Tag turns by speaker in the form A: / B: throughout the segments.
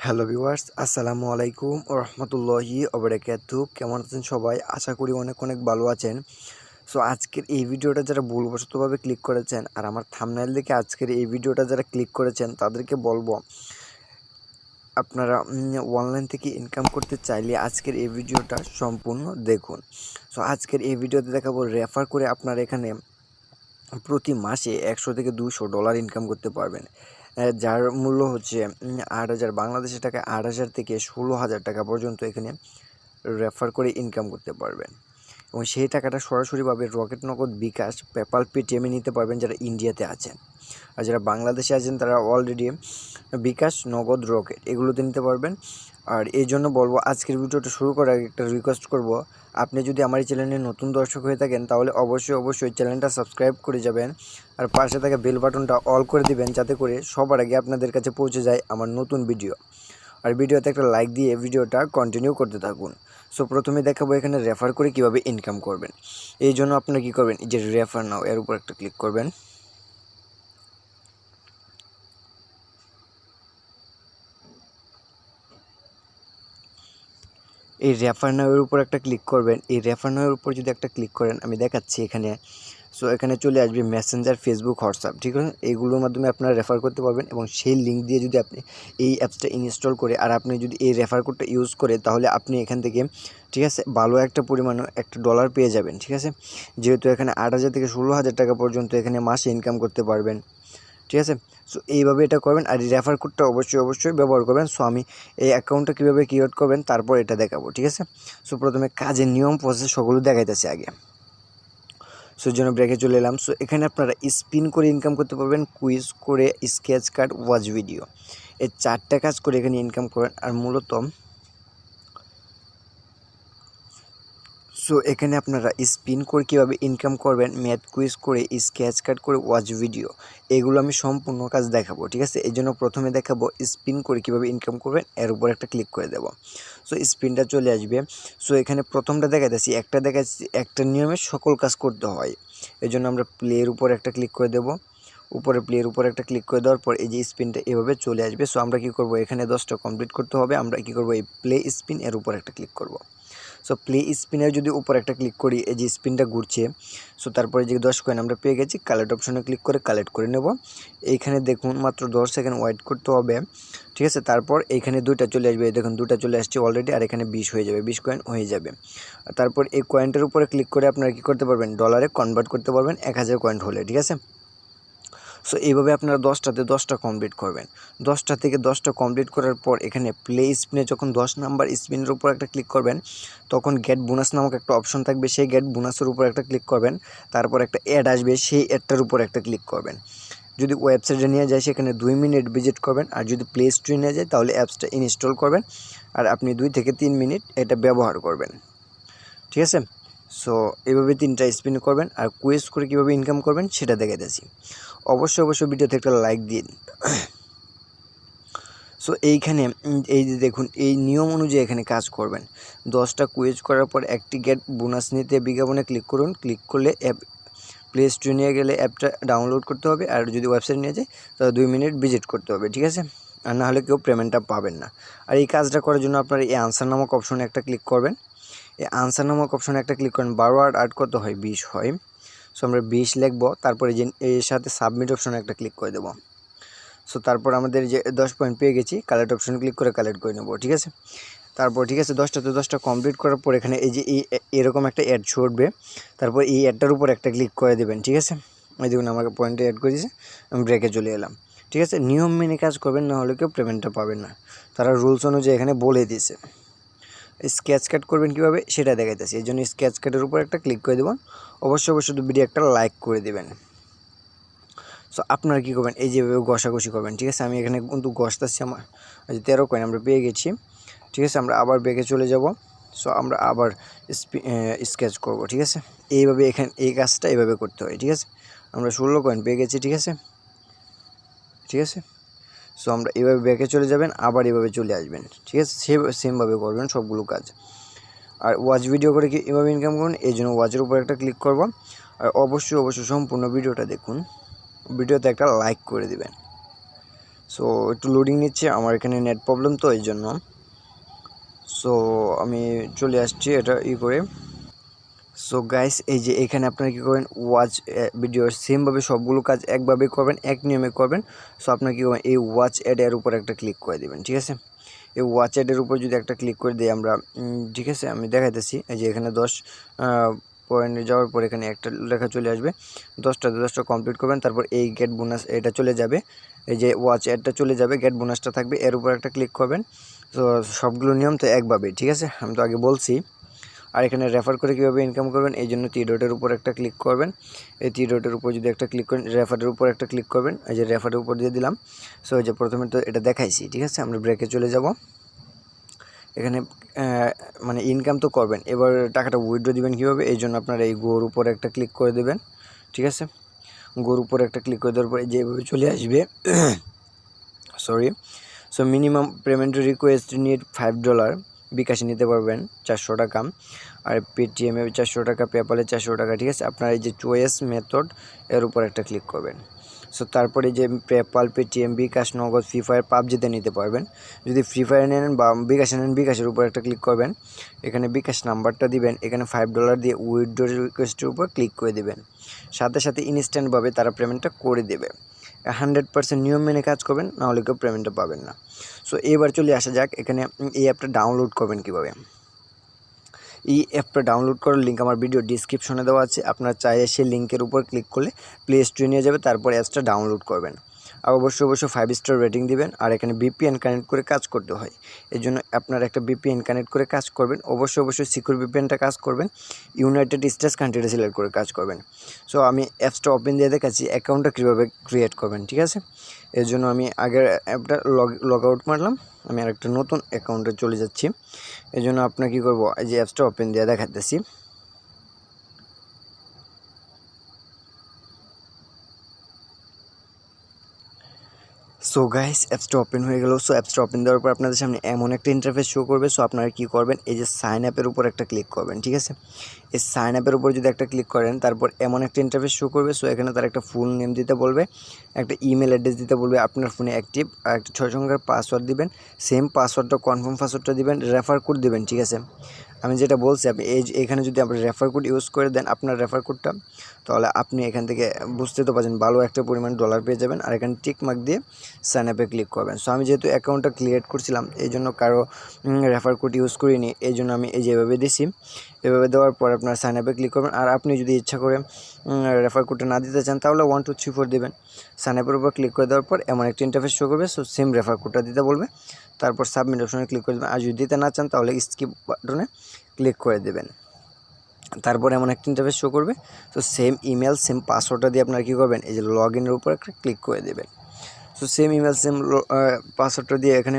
A: Hello viewers, আসসালামু আলাইকুম ও রহমতুল্লাহি ওবারাকাতু। কেমন আছেন সবাই? আশা করি অনেক অনেক ভালো আছেন। সো আজকের এই ভিডিওটা যারা ভুলবশতভাবে ক্লিক করেছেন আর আমার থাম্বনেল দেখে আজকের এই ভিডিওটা যারা ক্লিক করেছেন তাদেরকে বলবো, আপনারা অনলাইন থেকে ইনকাম করতে চাইলে আজকের এই ভিডিওটা সম্পূর্ণ দেখুন। সো আজকের এই ভিডিওতে দেখাবো রেফার করে আপনারা এখানে প্রতি মাসে 100 থেকে $200 ইনকাম করতে পারবেন। যার মূল্য হচ্ছে ৮,০০০ বাংলাদেশি টাকায় ৮,০০০ থেকে ১৬,০০০ টাকা পর্যন্ত এখানে রেফার করে ইনকাম করতে পারবেন। এবং সেই টাকাটা সরাসরিভাবে রকেট নগদ, বিকাশ, পেপাল, পেটিএমে নিতে পারবেন যারা ইন্ডিয়াতে আছেন। আর যারা বাংলাদেশে আছেন তারা অলরেডি বিকাশ, নগদ, রকেট এগুলোতে নিতে পারবেন। আর এই জন্য বলবো, আজকের ভিডিওটা শুরু করার আগে একটা রিকোয়েস্ট করব, আপনি যদি আমার এই চ্যানেলে নতুন দর্শক হয়ে থাকেন তাহলে অবশ্যই চ্যানেলটা সাবস্ক্রাইব করে যাবেন আর পাশে থাকা বেল বাটনটা অল করে দিবেন, যাতে করে সবার আগে আপনাদের কাছে পৌঁছে যায় আমার নতুন ভিডিও। আর ভিডিওতে একটা লাইক দিয়ে ভিডিওটা কন্টিনিউ করতে থাকুন। সো প্রথমে দেখাবো এখানে রেফার করে কিভাবে ইনকাম করবেন। এই জন্য আপনারা কী করবেন, এই যে রেফার নাও এর উপর একটা ক্লিক করবেন। এই রেফার নাওয়ের উপর একটা ক্লিক করবেন। এই রেফার নাওয়ের উপর যদি একটা ক্লিক করেন, আমি দেখাচ্ছি এখানে। সো এখানে চলে আসবে মেসেঞ্জার, ফেসবুক, হোয়াটসঅ্যাপ, ঠিক আছে? এইগুলোর মাধ্যমে আপনারা রেফার করতে পারবেন এবং সেই লিঙ্ক দিয়ে যদি আপনি এই অ্যাপসটা ইনস্টল করে আর আপনি যদি এই রেফার কোডটা ইউজ করে, তাহলে আপনি এখান থেকে, ঠিক আছে, ভালো একটা পরিমাণে একটা ডলার পেয়ে যাবেন, ঠিক আছে? যেহেতু এখানে ৮,০০০ থেকে ১৬,০০০ টাকা পর্যন্ত এখানে মাসে ইনকাম করতে পারবেন, ঠিক আছে? সো এইভাবে এটা করবেন আর এই রেফার কোডটা অবশ্যই ব্যবহার করবেন। সো আমি এই অ্যাকাউন্টটা কীভাবে ক্রিয়েট করবেন তারপর এটা দেখাবো, ঠিক আছে? সো প্রথমে কাজের নিয়ম, প্রসেস সকল দেখাইতেছে আগে। সো জন্য ব্রেকে চলে এলাম। সো এখানে আপনারা স্পিন করে ইনকাম করতে পারবেন, কুইজ করে, স্কেচ কার্ড, ওয়াচ ভিডিও, এই 4টা কাজ করে এখানে ইনকাম করবেন। আর মূলত সো এখানে আপনারা স্পিন করে কীভাবে ইনকাম করবেন, ম্যাথ কুইজ করে, স্কেচ কার্ড করে, ওয়াচ ভিডিও, এগুলো আমি সম্পূর্ণ কাজ দেখাবো, ঠিক আছে? এই জন্য প্রথমে দেখাবো স্পিন করে কীভাবে ইনকাম করবেন, এর উপর একটা ক্লিক করে দেবো। সো স্পিনটা চলে আসবে। সো এখানে প্রথমটা দেখাচ্ছি, একটা নিয়মে সকল কাজ করতে হয়। এই জন্য আমরা প্লের উপর একটা ক্লিক করে দেবো। উপরে প্লের উপর একটা ক্লিক করে দেওয়ার পর এই যে স্পিনটা এভাবে চলে আসবে। সো আমরা কী করবো, এখানে 10টা কমপ্লিট করতে হবে। আমরা কী করবো, এই প্লে স্পিন এর উপর একটা ক্লিক করব। সো প্লে স্পিনের যদি উপর একটা ক্লিক করি, এই যে স্পিনটা ঘুরছে। সো তারপরে যে 10 কয়েন আমরা পেয়ে গেছি, কালেক্ট অপশনে ক্লিক করে কালেক্ট করে নেব। এইখানে দেখুন মাত্র 10 সেকেন্ড ওয়েট করতে হবে, ঠিক আছে? তারপর এইখানে 2টা চলে আসবে, দেখুন 2টা চলে আসছে অলরেডি। আর এখানে 20 হয়ে যাবে, 20 কয়েন হয়ে যাবে। তারপর এই কয়েনটার উপরে ক্লিক করে আপনারা কী করতে পারবেন, ডলারে কনভার্ট করতে পারবেন 1000 কয়েন হলে, ঠিক আছে? সো এইভাবে আপনারা 10টাতে 10টা কমপ্লিট করবেন। 10টা থেকে 10টা কমপ্লিট করার পর এখানে প্লে স্পিনে যখন 10 নাম্বার স্পিনের উপর একটা ক্লিক করবেন, তখন গেট বোনাস নামক একটা অপশন থাকবে, সেই গেট বোনাসের উপর একটা ক্লিক করবেন। তারপর একটা অ্যাড আসবে, সেই অ্যাডটার উপর একটা ক্লিক করবেন। যদি ওয়েবসাইটে নিয়ে যায় সেখানে 2 মিনিট ভিজিট করবেন, আর যদি প্লে স্টোরে নিয়ে যায় তাহলে অ্যাপসটা ইনস্টল করবেন আর আপনি 2 থেকে 3 মিনিট এটা ব্যবহার করবেন, ঠিক আছে? সো এভাবে 3টা স্পিন করবেন। আর কুইজ করে কীভাবে ইনকাম করবেন সেটা দেখাইতেছি। অবশ্যই ভিডিওতে একটা লাইক দিন। সো এইখানে এই যে দেখুন, এই নিয়ম অনুযায়ী এখানে কাজ করবেন। 10টা কুইজ করার পর একটি গেট বোনাস নিতে বিজ্ঞাপনে ক্লিক করুন। ক্লিক করলে অ্যাপ প্লে স্টোরে নিয়ে গেলে অ্যাপটা ডাউনলোড করতে হবে, আর যদি ওয়েবসাইট নিয়ে যায় তাহলে 2 মিনিট ভিজিট করতে হবে, ঠিক আছে? আর না হলে কেউ পেমেন্টটা পাবেন না। আর এই কাজটা করার জন্য আপনারা এই আনসার নামক অপশনে একটা ক্লিক করবেন। এই আনসার নামক অপশনে একটা ক্লিক করেন। 12 ওয়ার্ড আর্ট কত হয়, 20 হয়। সো আমরা 20 লিখবো। তারপরে যে এর সাথে সাবমিট অপশনে একটা ক্লিক করে দেবো। সো তারপর আমাদের যে 10 পয়েন্ট পেয়ে গেছি, কালেক্ট অপশনে ক্লিক করে কালেক্ট করে নেবো, ঠিক আছে? তারপর ঠিক আছে, 10টাতে 10টা কমপ্লিট করার পর এখানে এই যে এরকম একটা অ্যাড ছুটবে। তারপর এই অ্যাডটার উপর একটা ক্লিক করে দেবেন, ঠিক আছে? এই দেখুন আমাকে পয়েন্টে অ্যাড করে দিয়েছে, আমি ব্রেকে চলে এলাম, ঠিক আছে? নিয়ম মেনে কাজ করবেন, না হলে কেউ পেমেন্টটা পাবেন না। তারা রুলস অনুযায়ী এখানে বলে দিয়েছে। স্কেচ কাট করবেন কীভাবে সেটা দেখাইতেছি। এই জন্য স্কেচ কাটের উপর একটা ক্লিক করে দেবেন। অবশ্যই ভিডিও একটা লাইক করে দেবেন। সো আপনারা কী করবেন, এই যেভাবে ঘষাঘষি করবেন, ঠিক আছে? আমি এখানে কিন্তু ঘষতেছি, আমার 13 কয়েন আমরা পেয়ে গেছি, ঠিক আছে? আমরা আবার ব্যাকে চলে যাব। সো আমরা আবার স্কেচ করব, ঠিক আছে? এইভাবে এখানে এই কাজটা এইভাবে করতে হয়, ঠিক আছে? আমরা 16 কয়েন পেয়ে গেছি, ঠিক আছে? ঠিক আছে। সো আমরা এভাবে ব্যাকে চলে যাবেন, আবার এভাবে চলে আসবেন, ঠিক আছে? সেমভাবে করবেন সবগুলো কাজ। আর ওয়াচ ভিডিও করে কি এভাবে ইনকাম করুন, এই জন্য ওয়াচের উপর একটা ক্লিক করব। আর অবশ্যই সম্পূর্ণ ভিডিওটা দেখুন, ভিডিওতে একটা লাইক করে দিবেন। সো একটু লোডিং নিচ্ছে, আমার এখানে নেট প্রবলেম তো এই জন্য। সো আমি চলে আসছি এটা করে। সো গাইস, এই যে এখানে আপনারা কী করবেন, ওয়াচ ভিডিও সেমভাবে সবগুলো কাজ একভাবে করবেন, এক নিয়মে করবেন। সো আপনারা কী করবেন, এই ওয়াচ অ্যাডের উপর একটা ক্লিক করে দেবেন, ঠিক আছে। এই ওয়াচ অ্যাডের উপর যদি একটা ক্লিক করে দিই আমরা, ঠিক আছে, আমি দেখাইতেছি। এই যে এখানে 10 পয়েন্টে যাওয়ার পর এখানে একটা লেখা চলে আসবে, 10টা কমপ্লিট করবেন। তারপর এই গেট বোনাস এটা চলে যাবে, এই যে ওয়াচ অ্যাডটা চলে যাবে, গেট বোনাসটা থাকবে, এর উপর একটা ক্লিক করবেন। তো সবগুলো নিয়ম তো একভাবেই, ঠিক আছে, আমি তো আগে বলছি। আর এখানে রেফার করে কীভাবে ইনকাম করবেন, এই জন্য 3 ডটের উপর একটা ক্লিক করবেন। এই 3 ডটের উপর যদি একটা ক্লিক করেন, রেফারের উপর একটা ক্লিক করবেন। এই যে রেফারের উপর দিয়ে দিলাম। সো এই যে প্রথমে তো এটা দেখাইছি, ঠিক আছে, আমরা ব্রেকে চলে যাব। এখানে মানে ইনকাম তো করবেন, এবার টাকাটা উইথড্র দিবেন কীভাবে, এই জন্য আপনারা এই গোর উপরে একটা ক্লিক করে দেবেন, ঠিক আছে। গোর উপরে একটা ক্লিক করে দেওয়ার পরে যেভাবে চলে আসবে sorry. So minimum payment request need $5, বিকাশে নিতে পারবেন 400 টাকা, আর পেটিএমে 400 টাকা, পেপ্যালে 400 টাকা, ঠিক আছে। আপনার এই যে চয়েস মেথড এর উপর একটা ক্লিক করবেন। সো তারপরে যে পেপ্যাল, পেটিএম, বিকাশ, নগদ, ফ্রি ফায়ার, পাবজিতে নিতে পারবেন। যদি ফ্রি ফায়ার নেন বা বিকাশে নেন, বিকাশের উপর একটা ক্লিক করবেন। এখানে বিকাশ নাম্বারটা দিবেন, এখানে $5 দিয়ে উইথড্র রিকোয়েস্টের উপর ক্লিক করে দেবেন। সাথে সাথে ইনস্ট্যান্টভাবে তারা পেমেন্টটা করে দেবে। 100% নিয়ম মেনে কাজ করবেন, নাহলে কেউ পেমেন্টটা পাবেন না। সো এবার চলে আসা যাক, এখানে এই অ্যাপটা ডাউনলোড করবেন কীভাবে। এই অ্যাপটা ডাউনলোড করার লিঙ্ক আমার ভিডিও ডিসক্রিপশনে দেওয়া আছে, আপনারা চাইলে সেই লিঙ্কের উপর ক্লিক করলে প্লে স্টোরে নিয়ে যাবে, তারপর অ্যাপসটা ডাউনলোড করবেন। আর অবশ্যই 5 স্টার রেটিং দিবেন। আর এখানে ভিপিএন কানেক্ট করে কাজ করতে হয়, এই জন্য আপনারা একটা ভিপিএন কানেক্ট করে কাজ করবেন। অবশ্যই সিকিউর ভিপিএনটা কাজ করবেন, ইউনাইটেড স্টেটস কান্ট্রিটা সিলেক্ট করে কাজ করবেন। সো আমি অ্যাপসটা ওপেন দিয়ে দেখাচ্ছি অ্যাকাউন্টটা কীভাবে ক্রিয়েট করবেন, ঠিক আছে। এর জন্য আমি আগের অ্যাপটা লগ আউট মারলাম, আমি আরেকটা নতুন অ্যাকাউন্টে চলে যাচ্ছি। এই জন্য আপনার কী করবো, এই যে অ্যাপসটা ওপেন দিয়ে দেখাতেছি। সো গাইস, অ্যাপসটা ওপেন হয়ে গেল। সো অ্যাপসটা ওপেন দেওয়ার পর আপনাদের সামনে এমন একটা ইন্টারফেস শো করবে। সো আপনারা কী করবেন, এই যে সাইন আপের উপর একটা ক্লিক করবেন, ঠিক আছে। এই সাইন আপের উপর যদি একটা ক্লিক করেন, তারপর এমন একটা ইন্টারফেস শো করবে। সো এখানে তার একটা ফুল নেম দিতে বলবে, একটা ইমেল অ্যাড্রেস দিতে বলবে, আপনার ফোনে অ্যাক্টিভ, আর একটা 6 সংখ্যার পাসওয়ার্ড দিবেন। সেম পাসওয়ার্ডটা, কনফার্ম পাসওয়ার্ডটা দিবেন, রেফার কোড দিবেন, ঠিক আছে। আমি যেটা বলছি, আপনি এখানে যদি আপনি রেফার কোড ইউজ করে দেন আপনার রেফার কোডটা, তাহলে আপনি এখান থেকে বুঝতে তো পারছেন ভালো একটা পরিমাণ ডলার পেয়ে যাবেন। আর এখানে টিক মার্ক দিয়ে সাইন আপে ক্লিক করবেন। সো আমি যেহেতু অ্যাকাউন্টটা ক্রিয়েট করছিলাম, এই জন্য কারো রেফার কোড ইউজ করিনি, এই জন্য আমি এই যেভাবে দিছি। এভাবে দেওয়ার পর আপনার সাইন আপে ক্লিক করবেন। আর আপনি যদি ইচ্ছা করে রেফার কোডটা না দিতে চান, তাহলে 1 2 3 4 দেবেন। সাইন আপের উপর ক্লিক করে দেওয়ার পর এমন একটা ইন্টারফেস শো করবে। সো সেম রেফার কোডটা দিতে বলবে, তারপর সাবমিট অপশনে ক্লিক করে দেবেন। আর যদি দিতে না চান, তাহলে স্কিপ বাটনে ক্লিক করে দেবেন। তারপর এমন একটা ইন্টারফেস শো করবে। তো সেম ইমেল, সেম পাসওয়ার্ডটা দিয়ে আপনারা কী করবেন, এই যে লগ ইনের উপর একটা ক্লিক করে দেবেন। সো সেম ইমেল, সেম পাসওয়ার্ডটা দিয়ে এখানে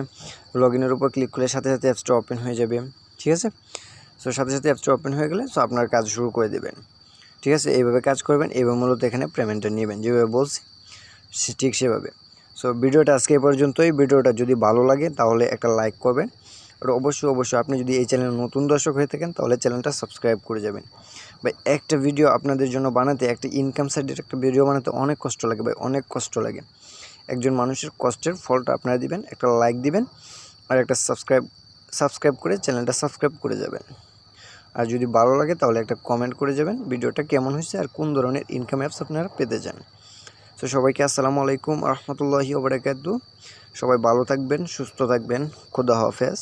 A: লগ ইনের উপর ক্লিক করলে সাথে সাথে অ্যাপসটা ওপেন হয়ে যাবে, ঠিক আছে। সো সাথে সাথে অ্যাপসটা ওপেন হয়ে গেলে সো আপনার কাজ শুরু করে দেবেন, ঠিক আছে। এইভাবে কাজ করবেন, এইভাবে মূলত এখানে পেমেন্টটা নেবেন, যেভাবে বলছি ঠিক সেভাবে। সো ভিডিওটা আজকে এই পর্যন্তই। ভিডিওটা যদি ভালো লাগে তাহলে একটা লাইক করবেন। আর অবশ্যই আপনি যদি এই চ্যানেলে নতুন দর্শক হয়ে থাকেন, তাহলে চ্যানেলটা সাবস্ক্রাইব করে যাবেন। ভাই, একটা ভিডিও আপনাদের জন্য বানাতে, একটা ইনকাম সাইডের একটা ভিডিও বানাতে অনেক কষ্ট লাগে ভাই, অনেক কষ্ট লাগে। একজন মানুষের কষ্টের ফলটা আপনারা দিবেন, একটা লাইক দিবেন, আর একটা সাবস্ক্রাইব করে চ্যানেলটা সাবস্ক্রাইব করে যাবেন। আর যদি ভালো লাগে তাহলে একটা কমেন্ট করে যাবেন ভিডিওটা কেমন হয়েছে আর কোন ধরনের ইনকাম অ্যাপস আপনারা পেতে চান। তো সবাইকে আসসালামু আলাইকুম রহমতুল্লাহি ওয়া বারাকাতুহু। সবাই ভালো থাকবেন, সুস্থ থাকবেন। খোদা হাফেজ।